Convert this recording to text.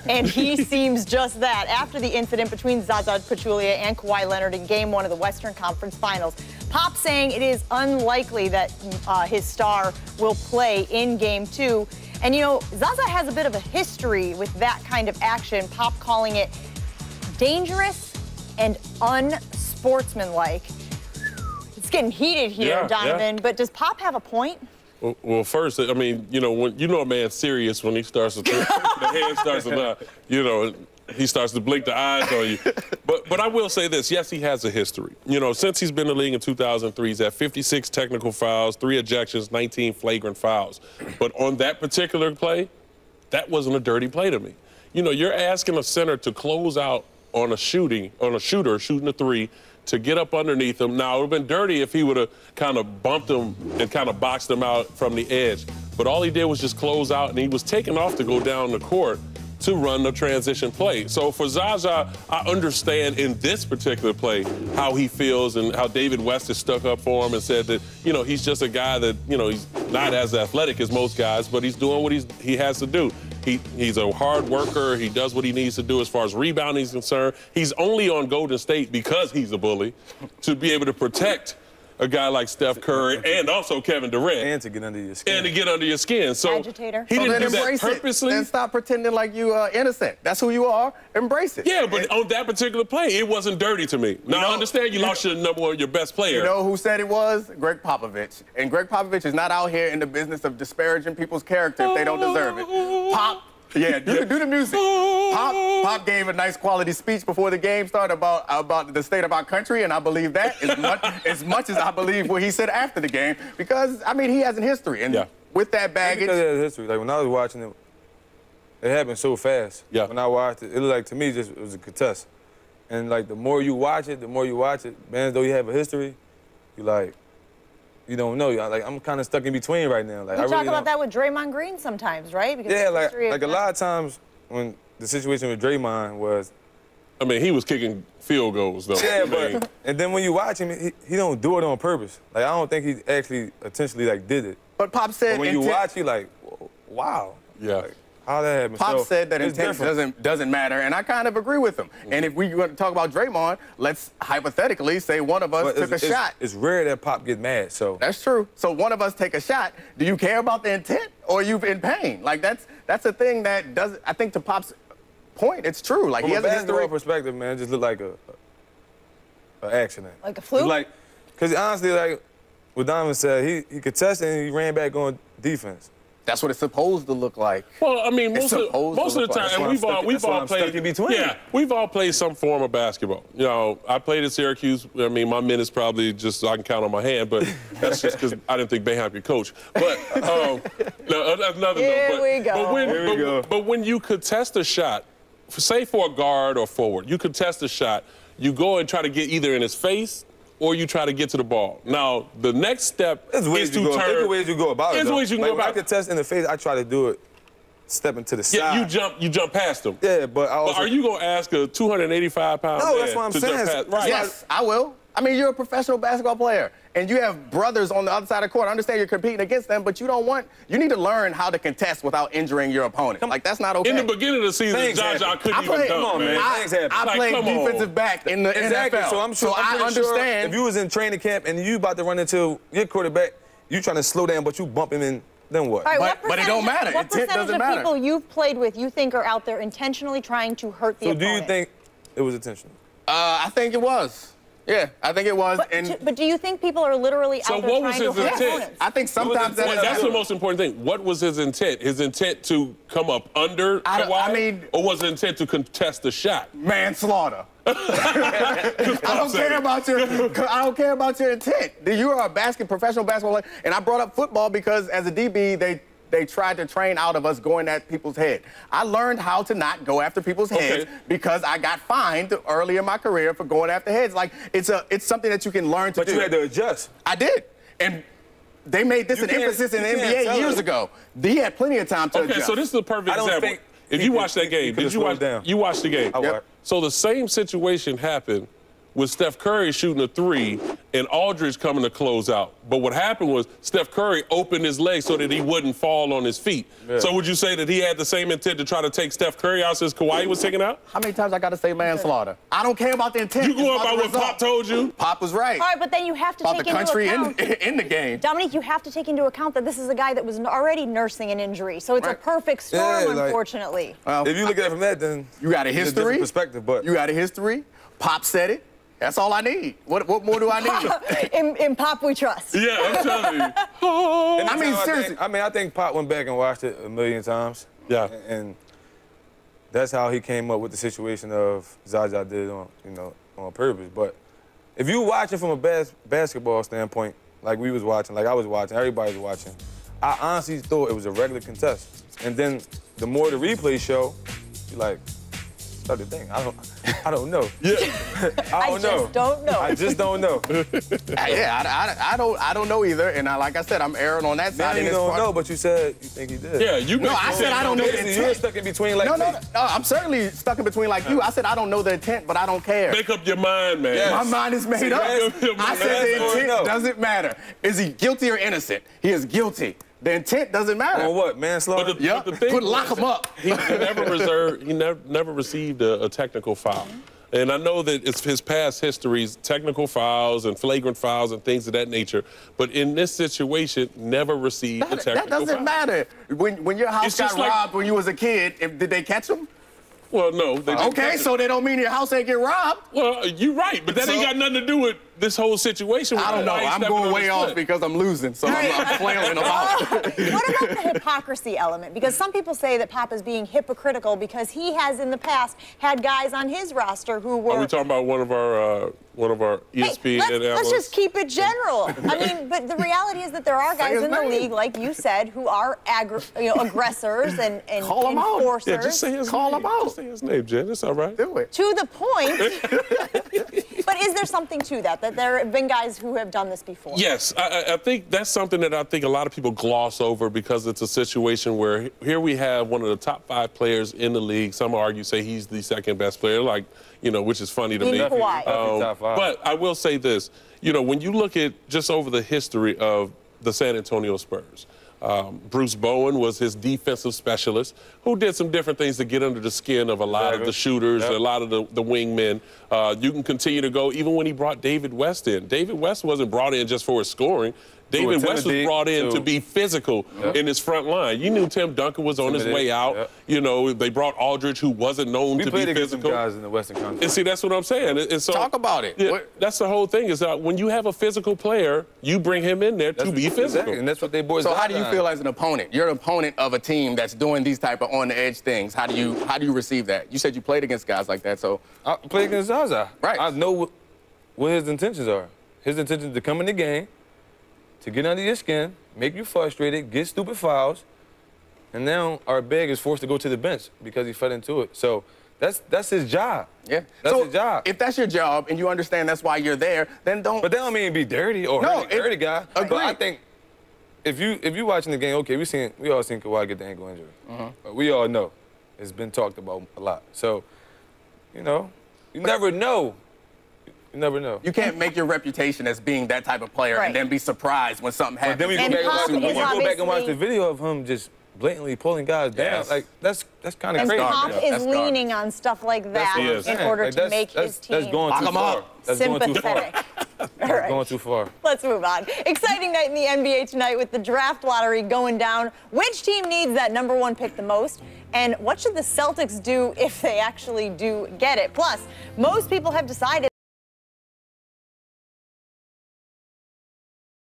And he seems just that. After the incident between Zaza Pachulia and Kawhi Leonard in Game 1 of the Western Conference Finals, Pop saying it is unlikely that his star will play in Game 2. And, you know, Zaza has a bit of a history with that kind of action, Pop calling it dangerous and unsportsmanlike. It's getting heated here, Donovan, but does Pop have a point? Well, first, I mean, you know, when you know a man's serious when he starts to the head starts to, you know, he starts to blink the eyes on you. But I will say this, yes, he has a history. You know, since he's been in the league in 2003, he's had 56 technical fouls, 3 ejections, 19 flagrant fouls. But on that particular play, that wasn't a dirty play to me. You know, you're asking a center to close out on a shooter shooting a 3, to get up underneath him. Now, it would have been dirty if he would have kind of bumped him and kind of boxed him out from the edge. But all he did was just close out, and he was taken off to go down the court to run the transition play. So for Zaza, I understand in this particular play how he feels and how David West has stuck up for him and said that, you know, he's just a guy that, you know, he's not as athletic as most guys, but he's doing what he has to do. He's a hard worker. He does what he needs to do as far as rebounding is concerned. He's only on Golden State because he's a bully to be able to protect a guy like Steph Curry and also Kevin Durant. And to get under your skin. And to get under your skin. So agitator. He didn't do that purposely. And stop pretending like you innocent. That's who you are. Embrace it. Yeah, but on that particular play, it wasn't dirty to me. Now, I understand you lost your best player. You know who said it was? Gregg Popovich. And Gregg Popovich is not out here in the business of disparaging people's character if they don't deserve it. Pop. Yeah, do the music. Pop gave a nice quality speech before the game started about the state of our country, and I believe that as much as I believe what he said after the game, because, I mean, he has a history. And with that baggage... Because he has a history. Like, when I was watching it, it happened so fast. Yeah. When I watched it, it looked like, to me, it was a contest. And, like, the more you watch it, man, though you have a history, you like... You don't know. Like, I'm kind of stuck in between right now. Like, we talk about that with Draymond Green sometimes, right? Because yeah, like a lot of times when the situation with Draymond was... I mean, he was kicking field goals, though. Yeah, but... And then when you watch him, he don't do it on purpose. Like, I don't think he actually intentionally, like, did it. But Pop said... But when you watch, you like, wow. Yeah. Like, how that happened. Pop said that intent doesn't matter, and I kind of agree with him. And if we want to talk about Draymond, let's hypothetically say one of us took a shot. It's rare that Pop get mad, so. That's true. So one of us take a shot. Do you care about the intent, or are you in pain? Like, that's a thing that doesn't, I think to Pop's point, it's true. Like, he has a basketball perspective, man, it just looked like an accident. Like a fluke? Like, because honestly, like what Donovan said, he contested and he ran back on defense. That's what it's supposed to look like. Well, I mean, most of the time, and we've all played in between. Yeah, we've all played some form of basketball. You know, I played at Syracuse. I mean, my minutes probably just I can count on my hand, but that's just because I didn't think Boeheim could coach. But no, that's another note. But when you contest a shot, say for a guard or forward, you contest a shot, you go and try to get either in his face or you try to get to the ball. Now, the next step is to turn. There's ways you go about it. There's ways you can go about it. When I contest in the face, I try to do it stepping to the side. Yeah, you jump past him. Yeah, but I also... But are you going to ask a 285-pound man that's what I'm saying. jump past? Right. Yes, I will. I mean, you're a professional basketball player, and you have brothers on the other side of the court. I understand you're competing against them, but you need to learn how to contest without injuring your opponent. Like, that's not okay. In the beginning of the season, Zaza couldn't even dunk, man. I played defensive back in the NFL. So I'm sure, I understand. If you was in training camp and you about to run into your quarterback, you trying to slow down, but you bump him in, then what? Right, but it don't matter. What percentage of people you've played with you think are out there intentionally trying to hurt the opponent? So do you think it was intentional? I think it was. Yeah, I think it was. But do you think people are literally out there trying to hurt opponents? I think sometimes that's the most important thing. What was his intent? His intent to come up under Kawhi? Or was his intent to contest the shot? Manslaughter. I don't care about your intent. You are a professional basketball player, and I brought up football because as a DB, they tried to train out of us going at people's head. I learned how to not go after people's heads because I got fined early in my career for going after heads. Like, it's something that you can learn to do. But you had to adjust. I did. And they made this an emphasis in the NBA years ago. He had plenty of time to adjust. Okay, so this is the perfect example. If you watch that game, you watched the game. Yep. So the same situation happened with Steph Curry shooting a 3 and Aldridge coming to close out. But what happened was Steph Curry opened his legs so that he wouldn't fall on his feet. Yeah. So would you say that he had the same intent to try to take Steph Curry out since Kawhi was taken out? How many times I got to say manslaughter? I don't care about the intent. You going by what Pop told you? Pop was right. All right, but then you have to take into account. About the country in the game. Dominique, you have to take into account that this is a guy that was already nursing an injury. So it's a perfect storm, unfortunately. If you look at it from that, then you got a history. Perspective, but you got a history. Pop said it. That's all I need. What more do I need? in Pop we trust. Yeah, I'm telling you. I mean, seriously. I think Pop went back and watched it a million times. Yeah. And that's how he came up with the situation of Zaza did on purpose. But if you watching from a basketball standpoint, like we was watching, like I was watching, everybody was watching, I honestly thought it was a regular contest. And then the more the replay show, you're like, start to think. I don't know. Yeah. I just don't know. I just don't know. I don't know either. And like I said, I'm erring on that side. You don't know, but you said you think he did. Yeah, you. No, I said I don't know the intent. You're stuck in between like no, I'm certainly stuck in between like you. I said I don't know the intent, but I don't care. Make up your mind, man. Yes. My mind is made up. I said the intent doesn't matter. Is he guilty or innocent? He is guilty. The intent doesn't matter. On what, manslaughter? Yep. Lock him up. He never received a technical foul. And I know that it's his past histories, technical fouls and flagrant fouls and things of that nature. But in this situation, never received a technical foul. That doesn't matter. When your house got robbed when you was a kid, did they catch him? Well, no. They didn't. Okay, so they don't mean your house ain't get robbed. Well, you're right, but that ain't got nothing to do with this whole situation. I don't know. I'm going way off because I'm losing, so I'm flailing about. What about the hypocrisy element? Because some people say that Pop is being hypocritical because he has in the past had guys on his roster who were. Are we talking about one of our ESPN analysts? Let's just keep it general. I mean, but the reality is that there are guys in the league, like you said, who are aggressors and enforcers. Yeah, just say his Call him out. Just say his name, Jen. It's all right. Do it. To the point. But is there something to that there have been guys who have done this before? Yes, I think that's something that I think a lot of people gloss over because it's a situation where here we have one of the top 5 players in the league. Some argue say he's the second best player, like, which is funny to me. But I will say this, when you look at just over the history of the San Antonio Spurs, Bruce Bowen was his defensive specialist who did some different things to get under the skin of a lot of the shooters, a lot of the wingmen. You can continue to go even when he brought David West in. David West wasn't brought in just for his scoring. David West was brought in to be physical in his front line. You knew Tim Duncan was on his way out. They brought Aldridge, who wasn't known to be physical. Some guys in the Western Conference. And see, that's what I'm saying. And so, talk about it. Yeah, that's the whole thing. Is that when you have a physical player, you bring him in there to be physical. Exactly. And that's what they boys. So how do you feel as an opponent? You're an opponent of a team that's doing these type of on-the-edge things. How do you receive that? You said you played against guys like that, so I played against Zaza. Right. I know what his intentions are. His intention is to come in the game, to get under your skin, make you frustrated, get stupid fouls, and now our big is forced to go to the bench because he fell into it. So that's his job. Yeah. That's his job. If that's your job and you understand that's why you're there, then don't. But that don't mean be dirty or hurt a guy. Agreed. But I think if you watching the game, okay, we all seen Kawhi get the ankle injury. But we all know it's been talked about a lot. So, you never know. You never know. You can't make your reputation as being that type of player and then be surprised when something happens. But then we go back and watch the video of him just blatantly pulling guys down. Like that's kind of crazy. And Pop is leaning on stuff like that in order to make his team. That's going too far. That's sympathetic. That's going too far. Let's move on. Exciting night in the NBA tonight with the draft lottery going down. Which team needs that #1 pick the most? And what should the Celtics do if they actually do get it? Plus, most people have decided